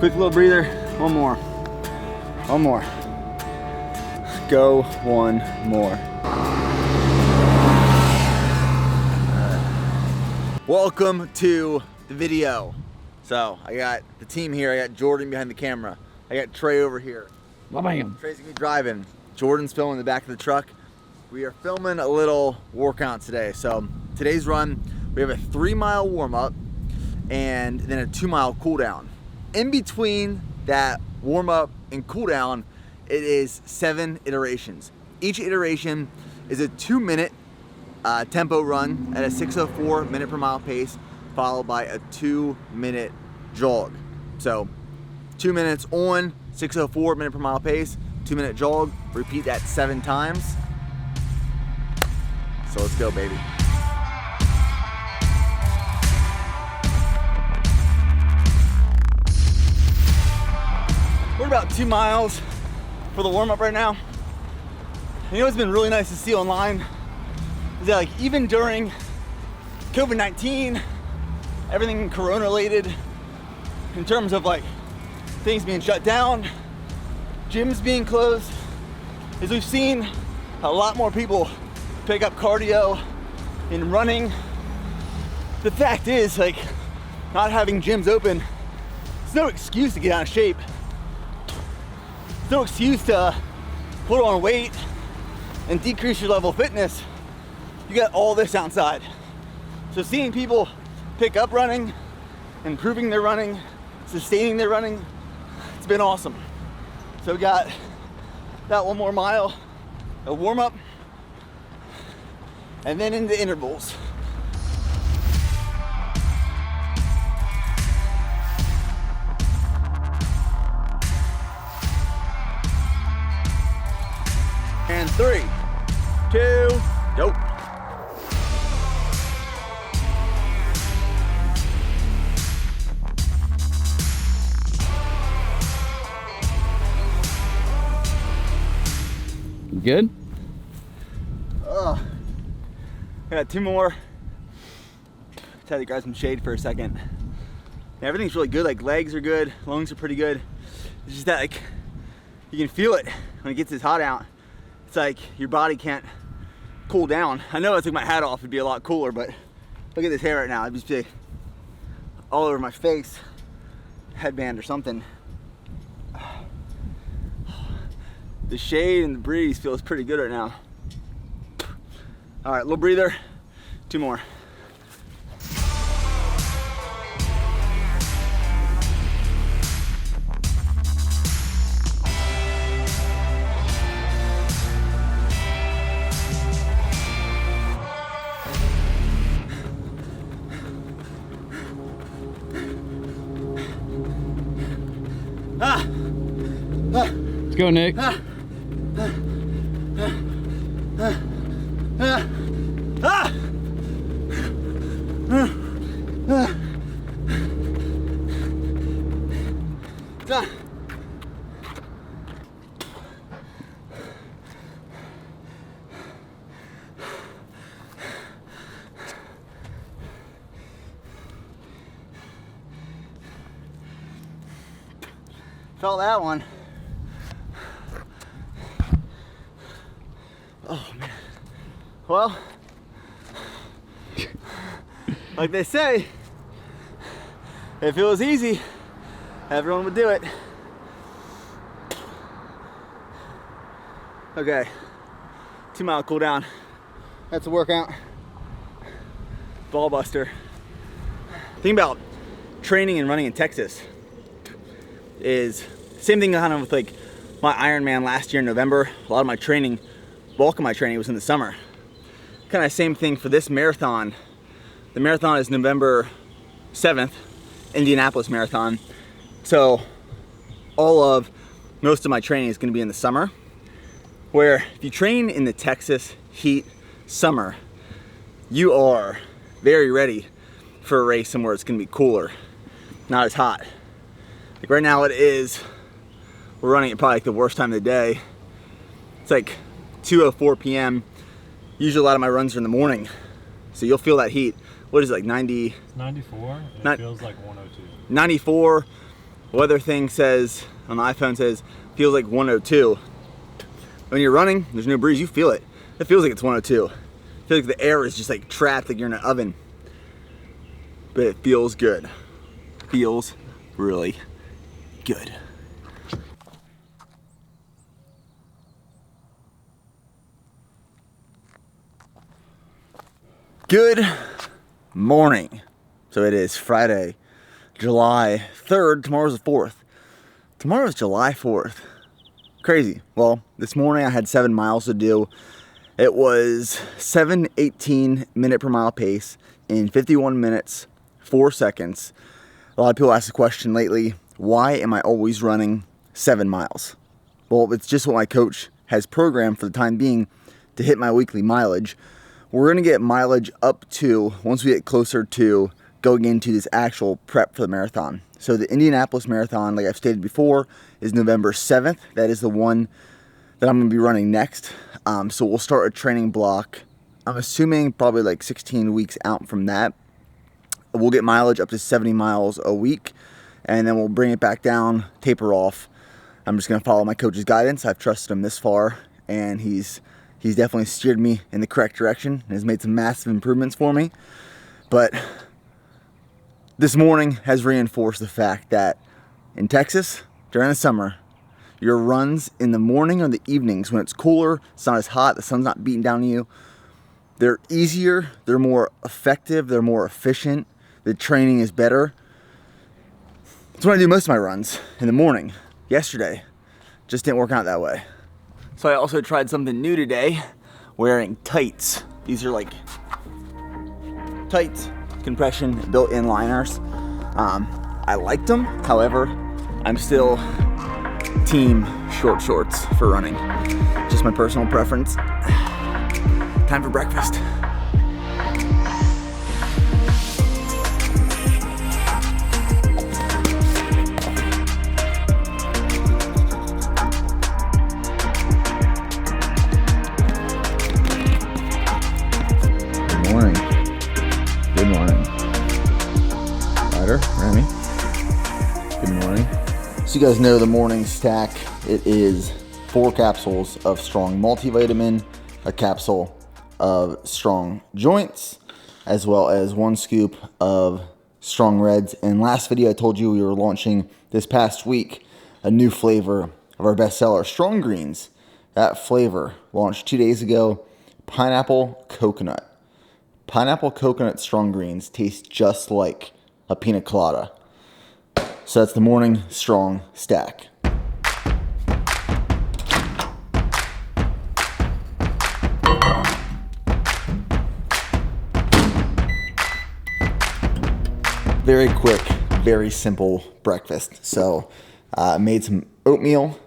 Quick little breather. One more. One more. Go one more. Welcome to the video. So I got the team here. I got Jordan behind the camera. I got Trey over here. Bam. Trey's gonna be driving. Jordan's filming in the back of the truck. We are filming a little workout today. So today's run, we have a 3-mile warm-up and then a 2-mile cool down. In between that warm-up and cool down, it is 7 iterations. Each iteration is a 2-minute tempo run at a 6:04 minute per mile pace, followed by a 2-minute jog. So 2 minutes on, 6:04 minute per mile pace, 2-minute jog. Repeat that 7 times. So let's go, baby. We're about 2 miles for the warm-up right now. You know what's been really nice to see online is that, like, even during COVID-19, everything corona-related, in terms of like things being shut down, gyms being closed, is we've seen a lot more people pick up cardio and running. The fact is, like, not having gyms open, it's no excuse to get out of shape. It's no excuse to put on weight and decrease your level of fitness. You got all this outside. So seeing people pick up running, improving their running, sustaining their running, it's been awesome. So we got that 1 more mile, a warm up, and then into intervals. And 3, 2, go. Good? I got 2 more. Try to grab some shade for a second. Yeah, everything's really good. Like, legs are good, lungs are pretty good. It's just that, like, you can feel it when it gets this hot out. It's like your body can't cool down. I know if I took my hat off, it'd be a lot cooler, but look at this hair right now. It'd just be all over my face, headband or something. The shade and the breeze feels pretty good right now. All right, little breather, 2 more. Let's go, Nick. Done. Felt that one. Oh man. Well, like they say, if it was easy, everyone would do it. Okay, 2-mile cool down. That's a workout. Ball buster. Thing about training and running in Texas is same thing kind of with like my Ironman last year in November. A lot of my training, bulk of my training was in the summer. Kind of same thing for this marathon. The marathon is November 7th, Indianapolis Marathon. So most of my training is going to be in the summer, where if you train in the Texas heat summer, you are very ready for a race somewhere it's going to be cooler, not as hot. Like right now we're running at probably like the worst time of the day. It's like 2:04 p.m. Usually a lot of my runs are in the morning, so you'll feel that heat. What is it, like 90? It's 94, and it feels like 102. 94, weather thing says, on the iPhone says, feels like 102. When you're running, there's no breeze, you feel it. It feels like it's 102. I feel like the air is just like trapped, like you're in an oven. But it feels good. Feels really good. Good morning. So it is Friday, July 3rd. Tomorrow's the 4th. Tomorrow's July 4th. Crazy. Well, this morning I had 7 miles to do. It was 7:18 minute per mile pace in 51 minutes, 4 seconds. A lot of people ask the question lately, why am I always running 7 miles? Well, it's just what my coach has programmed for the time being to hit my weekly mileage. We're gonna get mileage up to, once we get closer to going into this actual prep for the marathon. So the Indianapolis Marathon, like I've stated before, is November 7th. That is the one that I'm gonna be running next. So we'll start a training block, I'm assuming probably like 16 weeks out from that. We'll get mileage up to 70 miles a week, and then we'll bring it back down, taper off. I'm just gonna follow my coach's guidance. I've trusted him this far, and he's definitely steered me in the correct direction and has made some massive improvements for me. But this morning has reinforced the fact that in Texas, during the summer, your runs in the morning or the evenings when it's cooler, it's not as hot, the sun's not beating down on you, they're easier, they're more effective, they're more efficient, the training is better. That's when I do most of my runs, in the morning. Yesterday, just didn't work out that way. So I also tried something new today, wearing tights. These are like tights, compression, built-in liners. I liked them, however, I'm still team short shorts for running. Just my personal preference. Time for breakfast. Good morning. Good morning. Ryder, Remy. Good morning. So you guys know the morning stack, it is 4 capsules of strong multivitamin, a capsule of strong joints, as well as 1 scoop of strong reds. And last video I told you we were launching this past week a new flavor of our bestseller, Strong Greens. That flavor launched 2 days ago, pineapple coconut. Pineapple coconut strong greens taste just like a pina colada. So that's the morning strong stack. Very quick, very simple breakfast. So I made some oatmeal.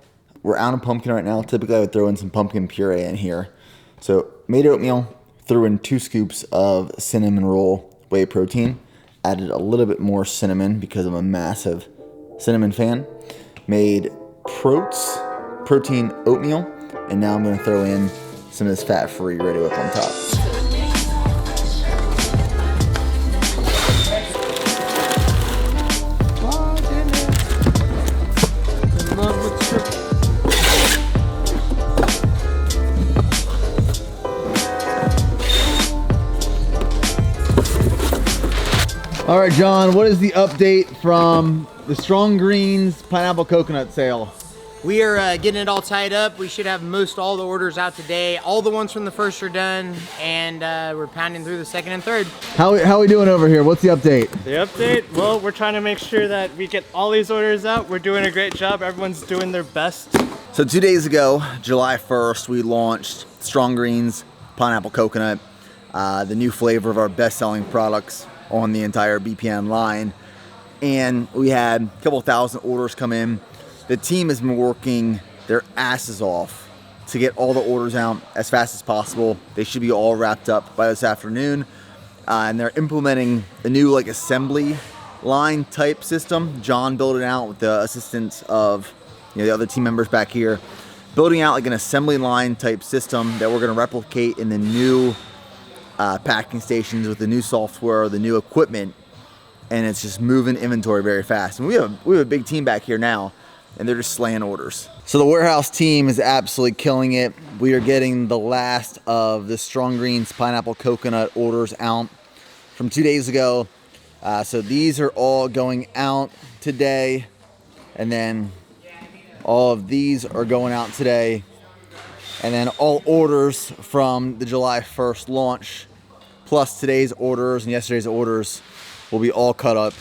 We're out of pumpkin right now. Typically I would throw in some pumpkin puree in here. So made oatmeal, threw in 2 scoops of cinnamon roll whey protein. Added a little bit more cinnamon because I'm a massive cinnamon fan. Made protein oatmeal, and now I'm gonna throw in some of this fat-free Ready Whip on top. All right, John, what is the update from the Strong Greens pineapple coconut sale? We are getting it all tied up. We should have most all the orders out today. All the ones from the first are done, and we're pounding through the second and third. How we doing over here? What's the update? The update? Well, we're trying to make sure that we get all these orders out. We're doing a great job. Everyone's doing their best. So 2 days ago, July 1st, we launched Strong Greens pineapple coconut, the new flavor of our best-selling products on the entire BPN line. And we had a couple thousand orders come in. The team has been working their asses off to get all the orders out as fast as possible. They should be all wrapped up by this afternoon. And they're implementing a new like assembly line type system. John built it out with the assistance of the other team members back here, building out like an assembly line type system that we're gonna replicate in the new packing stations with the new software, the new equipment. and it's just moving inventory very fast. And we have a big team back here now, and they're just slaying orders. So the warehouse team is absolutely killing it. We are getting the last of the Strong Greens pineapple coconut orders out from 2 days ago. So these are all going out today, and then all of these are going out today, and then all orders from the July 1st launch, plus today's orders and yesterday's orders, will be all cut up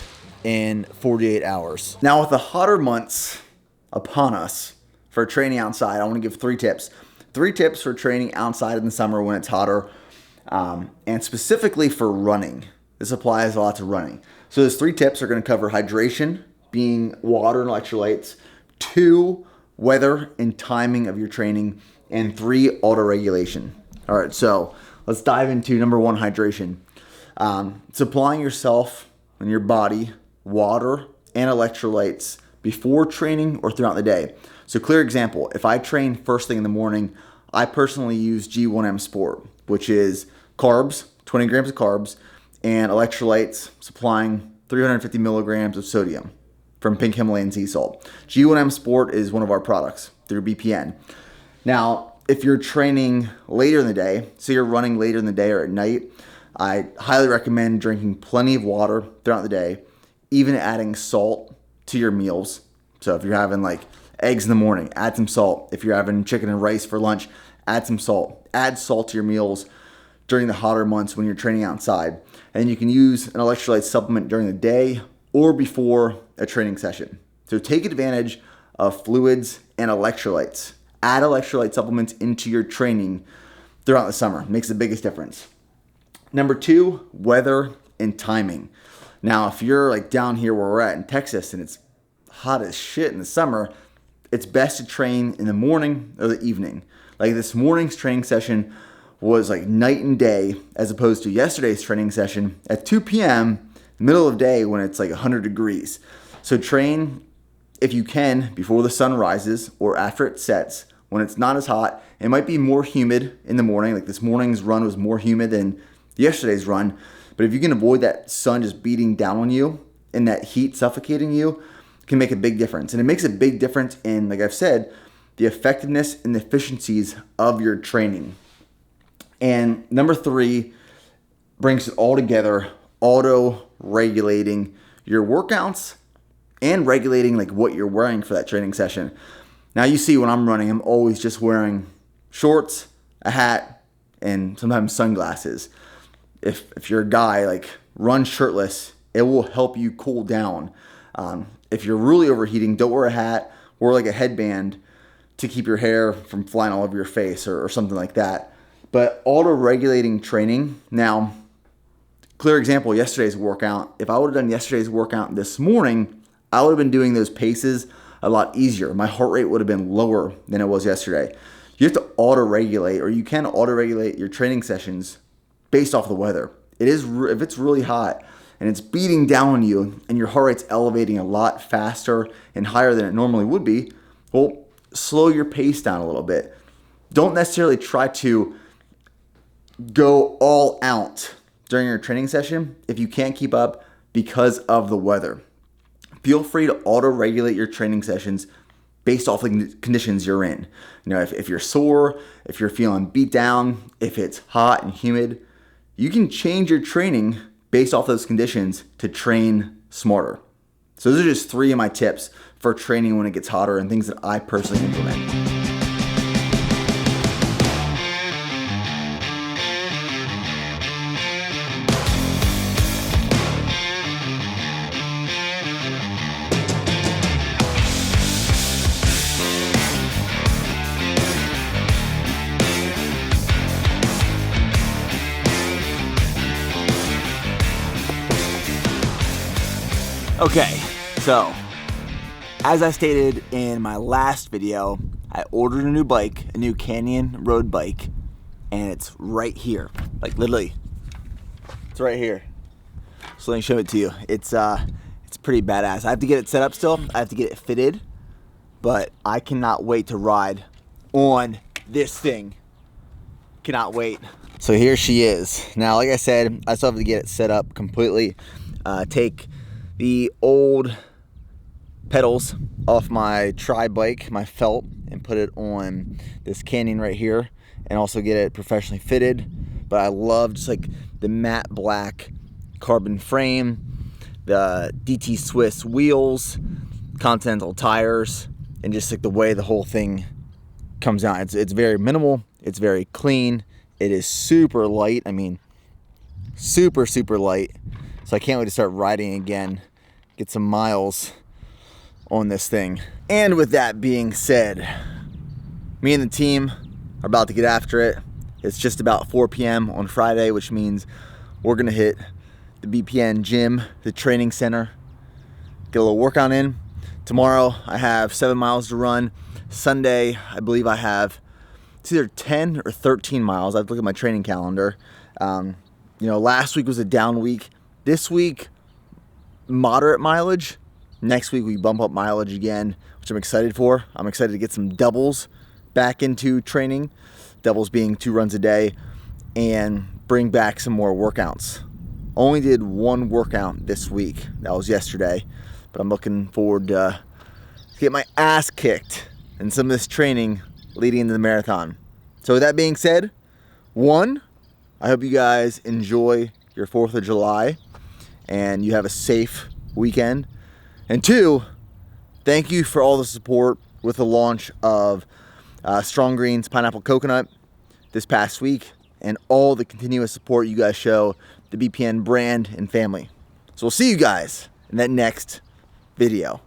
in 48 hours. Now, with the hotter months upon us for training outside, I want to give 3 tips. 3 tips for training outside in the summer when it's hotter, and specifically for running. This applies a lot to running. So those 3 tips are going to cover hydration, being water and electrolytes, 2, weather and timing of your training, and 3, auto-regulation. All right, so let's dive into number 1, hydration. Supplying yourself and your body water and electrolytes before training or throughout the day. So clear example, if I train first thing in the morning, I personally use G1M Sport, which is carbs, 20 grams of carbs, and electrolytes supplying 350 milligrams of sodium from pink Himalayan sea salt. G1M Sport is one of our products through BPN. Now, if you're training later in the day, so you're running later in the day or at night, I highly recommend drinking plenty of water throughout the day, even adding salt to your meals. So if you're having like eggs in the morning, add some salt. If you're having chicken and rice for lunch, add some salt. Add salt to your meals during the hotter months when you're training outside. And you can use an electrolyte supplement during the day or before a training session. So take advantage of fluids and electrolytes. Add electrolyte supplements into your training throughout the summer. It makes the biggest difference. Number 2, weather and timing. Now, if you're like down here where we're at in Texas and it's hot as shit in the summer, it's best to train in the morning or the evening. Like this morning's training session was like night and day, as opposed to yesterday's training session at 2 p.m., middle of day when it's like 100 degrees. So train, if you can, before the sun rises or after it sets, when it's not as hot. It might be more humid in the morning, like this morning's run was more humid than yesterday's run. But if you can avoid that sun just beating down on you and that heat suffocating you, it can make a big difference. And it makes a big difference in, like I've said, the effectiveness and the efficiencies of your training. And number 3 brings it all together, auto-regulating your workouts and regulating like what you're wearing for that training session. Now you see when I'm running, I'm always just wearing shorts, a hat, and sometimes sunglasses. If you're a guy, like run shirtless, it will help you cool down. If you're really overheating, don't wear a hat, wear like a headband to keep your hair from flying all over your face or something like that. But auto-regulating training. Now, clear example, yesterday's workout. If I would have done yesterday's workout this morning, I would have been doing those paces a lot easier. My heart rate would have been lower than it was yesterday. You have to auto-regulate, or you can auto-regulate your training sessions based off the weather. If it's really hot and it's beating down on you and your heart rate's elevating a lot faster and higher than it normally would be, well, slow your pace down a little bit. Don't necessarily try to go all out during your training session if you can't keep up because of the weather. Feel free to auto-regulate your training sessions based off the conditions you're in. You know, if you're sore, if you're feeling beat down, if it's hot and humid, you can change your training based off those conditions to train smarter. So those are just 3 of my tips for training when it gets hotter and things that I personally implement. Okay, so as I stated in my last video, I ordered a new bike, a new Canyon road bike, and it's right here. Like literally, it's right here. So let me show it to you. It's pretty badass. I have to get it set up still. I have to get it fitted, but I cannot wait to ride on this thing. Cannot wait. So here she is. Now, like I said, I still have to get it set up completely. Take the old pedals off my tri bike, my felt, and put it on this Canyon right here, and also get it professionally fitted. But I love just like the matte black carbon frame, the DT Swiss wheels, Continental tires, and just like the way the whole thing comes out. It's very minimal, it's very clean, it is super light. I mean, super light. So I can't wait to start riding again, get some miles on this thing. And with that being said, me and the team are about to get after it. It's just about 4 p.m. on Friday, which means we're gonna hit the BPN gym, the training center, get a little workout in. Tomorrow I have 7 miles to run. Sunday, I believe I have, it's either 10 or 13 miles. I have to look at my training calendar. Last week was a down week. This week, moderate mileage. Next week we bump up mileage again, which I'm excited for. I'm excited to get some doubles back into training. Doubles being 2 runs a day, and bring back some more workouts. Only did 1 workout this week. That was yesterday, but I'm looking forward to get my ass kicked in some of this training leading into the marathon. So with that being said, 1, I hope you guys enjoy your 4th of July and you have a safe weekend. And 2, thank you for all the support with the launch of Strong Greens Pineapple Coconut this past week, and all the continuous support you guys show the BPN brand and family. So we'll see you guys in that next video.